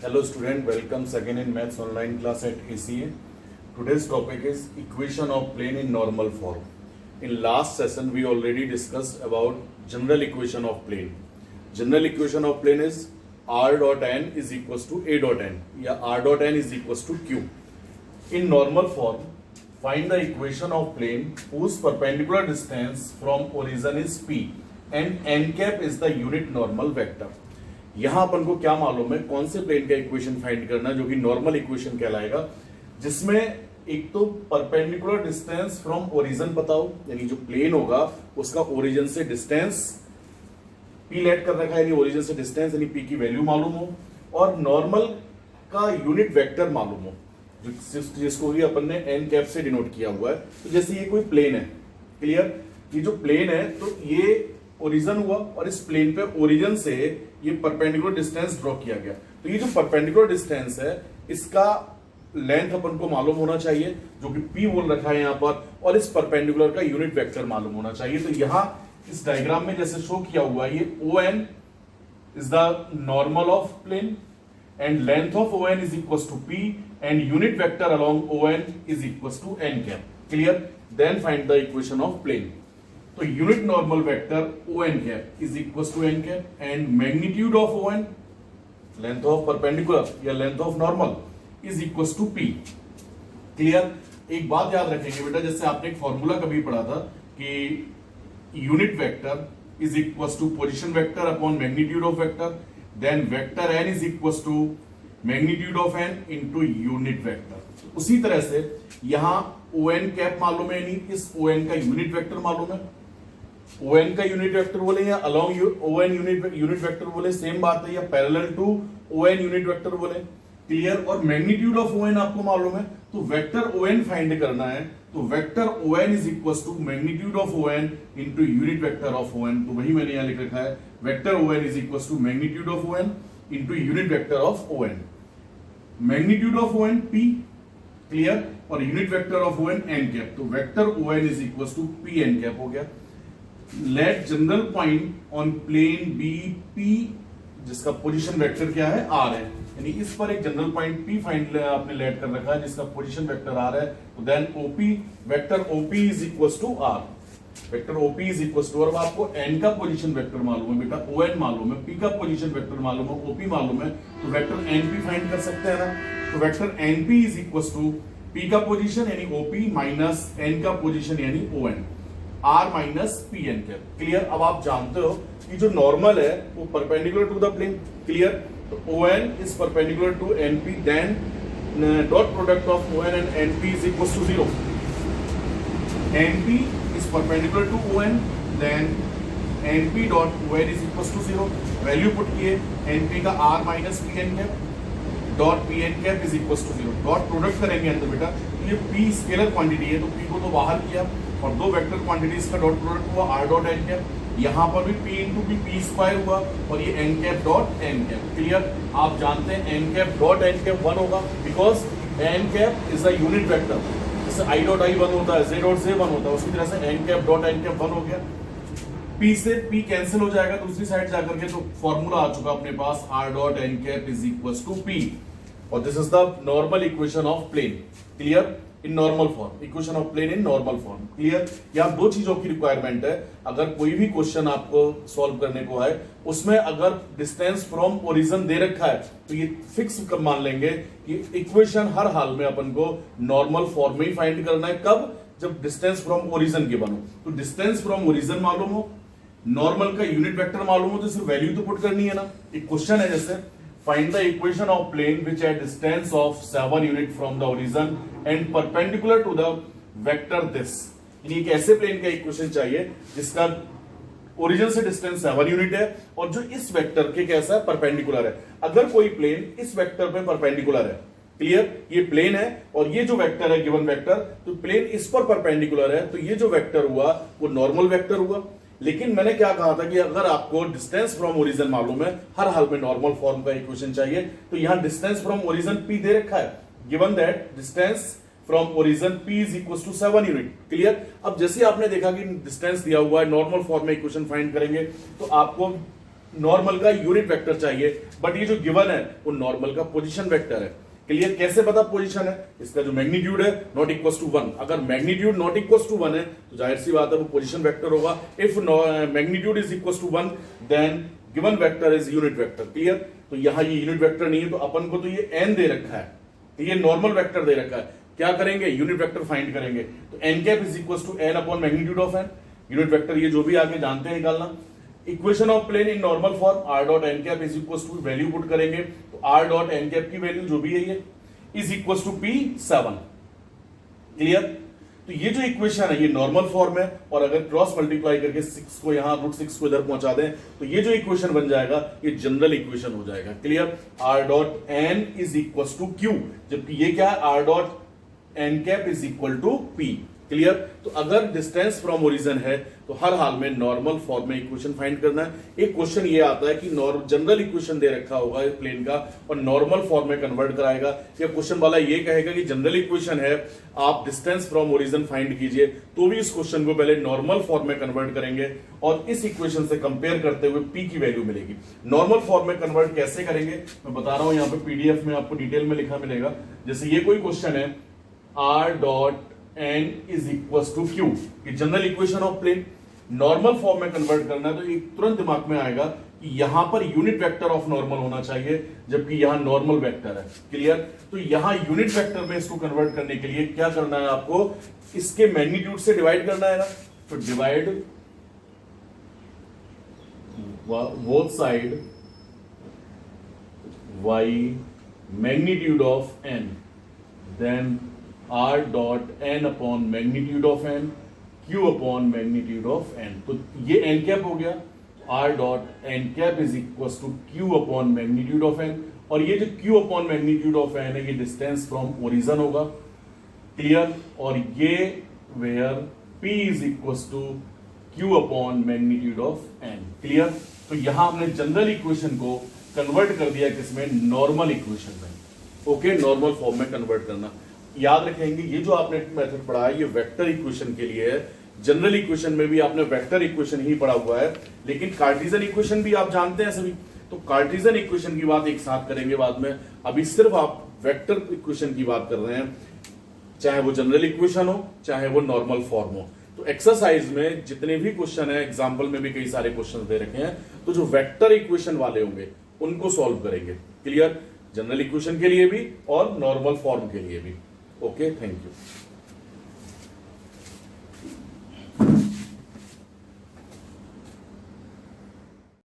Hello student, welcome again in Maths online class at ACA. Today's topic is equation of plane in normal form. In last session we already discussed about general equation of plane. General equation of plane is r dot n is equals to a dot n या r dot n is equals to q. In normal form, find the equation of plane whose perpendicular distance from origin is p and n cap is the unit normal vector. यहां अपन को क्या मालूम है, कौन से plane का equation find करना जो कि नॉर्मल इक्वेशन कहलाएगा, जिसमें एक तो परपेंडिकुलर डिस्टेंस फ्रॉम ओरिजिन बताओ, यानी जो प्लेन होगा उसका ओरिजिन से डिस्टेंस पी लेट कर रखा है, यानी ओरिजिन से डिस्टेंस यानी पी की वैल्यू मालूम हो, और नॉर्मल का यूनिट वेक्टर मालूम हो जिसको भी अपन ने एन कैप से डिनोट किया हुआ है. तो जैसे ये कोई प्लेन है, क्लियर, ये जो प्लेन है तो ये ओरिजिन हुआ और इस प्लेन पे ओरिजिन से ये परपेंडिकुलर डिस्टेंस ड्रॉ किया गया. तो ये जो परपेंडिकुलर डिस्टेंस है इसका लेंथ अपन को मालूम होना चाहिए जो कि p बोल रखा है यहां पर, और इस परपेंडिकुलर का यूनिट वेक्टर मालूम होना चाहिए. तो यहां इस डायग्राम में जैसे शो किया हुआ है, ये ON is the normal of plane and length of ON is equal to p and unit vector along ON is equal to n cap. Clear. Then find the equation of plane. तो unit normal vector ON cap is equal to n cap and magnitude of ON, length of perpendicular या length of normal, is equal to p. Clear. एक बात याद रखेंगे बेटा, जैसे आपने एक फॉर्मूला कभी पढ़ा था कि unit vector is equal to position vector upon magnitude of vector, then vector n is equal to magnitude of n into unit vector. उसी तरह से यहां ON कैप मालूम है, यानी इस ON का यूनिट वेक्टर मालूम है. ON का यूनिट वेक्टर बोले या अलोंग ON यूनिट वेक्टर बोले, सेम बात है, या parallel to ON unit vector बोले. क्लियर. और मैग्नीट्यूड ऑफ ON आपको मालूम है, तो वेक्टर ON फाइंड करना है. तो vector ON is equal to magnitude of ON into unit vector of ON. तो वही मैंने यहां लिख रखा है, vector ON is equal to magnitude of ON into unit vector of ON. Magnitude of ON p, clear, और unit vector of ON n cap. तो vector ON is equal to p n cap हो गया. Let general point on plane BP, जिसका position vector क्या है, r है, यानी इस पर एक जनरल पॉइंट P फाइंड आपने लेट कर रखा है जिसका पोजीशन वेक्टर r है. तो then OP, vector OP is equal to r, vector OP is equal to, और आपको n का पोजीशन वेक्टर मालूम है बेटा, ON मालूम है, P का पोजीशन वेक्टर मालूम है, OP मालूम है, तो वेक्टर NP फाइंड कर सकते हैं ना. तो vector NP is equal to P का पोजीशन यानी OP माइनस n का पोजीशन यानी ON, r minus p n cap. Clear. अब आप जानते हो कि जो नॉर्मल है वो perpendicular to the plane. Clear. तो ON is perpendicular to NP, then dot product of ON and NP is equal to 0. NP is perpendicular to ON, then NP dot ON is equal to 0. Value put किए, NP का r minus p n cap dot p n cap is equal to 0. Dot product करेंगे अंदर बेटा, तो ये P scalar quantity है, तो P को तो बाहर किया और दो वेक्टर क्वांटिटीज का डॉट प्रोडक्ट हुआ r डॉट n कैप. यहां पर भी p इंटू p स्क्वायर हुआ और ये n cap dot n cap. Clear. आप जानते हैं n cap dot n cap 1 होगा because n cap is a unit vector. जैसे i डॉट i 1 होता है, z डॉट z 1 होता है, उसी तरह से n cap dot n cap 1 हो गया. p से p कैंसिल हो जाएगा दूसरी साइड जाकर के, तो फॉर्मूला आ चुका अपने पास, r dot n cap is equal to p, और this is the normal equation of plane. Clear. In normal form, equation of plane in normal form. Clear. यहाँ दो चीजों की रिक्वायरमेंट है. अगर कोई भी क्वेश्चन आपको सॉल्व करने को है, उसमें अगर डिस्टेंस फ्रॉम ओरिजिन दे रखा है तो ये फिक्स मान लेंगे कि इक्वेशन हर हाल में अपन को नॉर्मल फॉर्म में ही फाइंड करना है. कब? जब डिस्टेंस फ्रॉम ओरिजिन के बनो. तो डिस्टेंस फ्रॉम ओरिजिन मालूम हो, नॉर्मल का यूनिट वेक्टर मालूम हो, तो सिर्फ वैल्यू तो पुट करनी है ना. एक क्वेश्चन है जैसे find the equation of plane which at distance of 7 unit from the origin and perpendicular to the vector this. यानी एक ऐसे प्लेन का इक्वेशन चाहिए जिसका ओरिजिन से डिस्टेंस 7 यूनिट है और जो इस वेक्टर के कैसा है, परपेंडिकुलर है. अगर कोई प्लेन इस वेक्टर पे परपेंडिकुलर है, क्लियर, ये प्लेन है और ये जो वेक्टर है गिवन वेक्टर, तो प्लेन इस पर परपेंडिकुलर है, तो ये जो वेक्टर हुआ वो नॉर्मल वेक्टर हुआ. लेकिन मैंने क्या कहा था कि अगर आपको डिस्टेंस फ्रॉम ओरिजिन मालूम है, हर हाल में नॉर्मल फॉर्म का इक्वेशन चाहिए. तो यहां डिस्टेंस फ्रॉम ओरिजिन p दे रखा है, given that distance from origin p is equal to 7 unit. Clear. अब जैसे आपने देखा कि डिस्टेंस दिया हुआ है, नॉर्मल फॉर्म में इक्वेशन फाइंड करेंगे, तो आपको नॉर्मल का यूनिट वेक्टर चाहिए, बट ये जो गिवन है वो नॉर्मल का पोजीशन वेक्टर है। क्लियर? कैसे पता पोजीशन है? इसका जो मैग्नीट्यूड है नॉट इक्वल टू 1, अगर मैग्नीट्यूड नॉट इक्वल टू 1 है तो जाहिर सी बात है वो पोजीशन वेक्टर होगा। If magnitude is equal to 1 then given vector is unit vector. Clear? तो यहां ये यूनिट वेक्टर नहीं है, तो अपन को तो ये n दे रखा है, तो ये नॉर्मल वेक्टर दे रखा है। क्या करेंगे? यूनिट वेक्टर फाइंड करेंगे, तो n cap is equal to n upon magnitude of n। Unit vector ये जो भी आगे जानते हैं निकालना। Equation of plane in normal form r dot n cap is equal to value put करेंगे, तो r डॉट n कैप की वैल्यू जो भी है ये is equal to p7। Clear? तो ये जो इक्वेशन है ये नॉर्मल फॉर्म है, और अगर क्रॉस मल्टीप्लाई करके 6 को यहां √6 को इधर पहुंचा दें तो ये जो इक्वेशन बन जाएगा ये जनरल इक्वेशन हो जाएगा। Clear? r dot n is equal to q, जबकि ये क्या है? r dot n cap is equal to p। Clear? तो अगर डिस्टेंस फ्रॉम ओरिजिन है तो हर हाल में नॉर्मल फॉर्म में इक्वेशन फाइंड करना है। एक क्वेश्चन ये आता है कि जनरल इक्वेशन दे रखा होगा प्लेन का और नॉर्मल फॉर्म में कन्वर्ट कराएगा, या क्वेश्चन वाला ये कहेगा कि जनरल इक्वेशन है आप डिस्टेंस फ्रॉम ओरिजिन फाइंड कीजिए, तो भी इस क्वेश्चन को पहले नॉर्मल फॉर्म में कन्वर्ट करेंगे और इस इक्वेशन से कंपेयर करते हुए p की वैल्यू मिलेगी। नॉर्मल फॉर्म में कन्वर्ट कैसे करेंगे मैं बता रहा हूं, यहाँ पे पीडीएफ में आपको डिटेल में लिखा मिलेगा। जैसे ये कोई क्वेश्चन है r dot n is equal to q, ये general equation of plane. Normal form में कन्वर्ट करना है तो एक तुरंत दिमाग में आएगा कि यहां per unit vector of normal होना चाहिए, जबकि यहां नॉर्मल वेक्टर है। क्लियर? तो यहां यूनिट वेक्टर में इसको कन्वर्ट करने के लिए क्या करना है आपको? इसके मैग्नीट्यूड से डिवाइड करना है ना, तो divide both side y magnitude of n, then r dot n upon magnitude of n, q upon magnitude of n। तो ये n कैप हो गया, r dot n cap is equal to q upon magnitude of n, और ये जो q upon magnitude of n है ये distance from origin होगा। क्लियर? और ये where p is equal to q upon magnitude of n। Clear? तो यहां हमने जनरल इक्वेशन को कन्वर्ट कर दिया किसमें? नॉर्मल इक्वेशन में। ओके, नॉर्मल फॉर्म में कन्वर्ट करना। याद रखेंगे ये जो आपने मेथड पढ़ा है ये वेक्टर इक्वेशन के लिए है। जनरल इक्वेशन में भी आपने वेक्टर इक्वेशन ही पढ़ा हुआ है, लेकिन कार्टेशियन इक्वेशन भी आप जानते हैं सभी, तो कार्टेशियन इक्वेशन की बात एक साथ करेंगे बाद में। अभी सिर्फ आप वेक्टर इक्वेशन की बात कर रहे हैं, चाहे वो जनरल इक्वेशन हो चाहे वो नॉर्मल फॉर्म हो। तो एक्सरसाइज में जितने भी क्वेश्चन है, एग्जाम्पल में भी कई सारे क्वेश्चन दे रखे हैं, तो जो वेक्टर इक्वेशन वाले होंगे उनको सॉल्व करेंगे। क्लियर? जनरल इक्वेशन के लिए भी और नॉर्मल फॉर्म के लिए भी। Okay, thank you.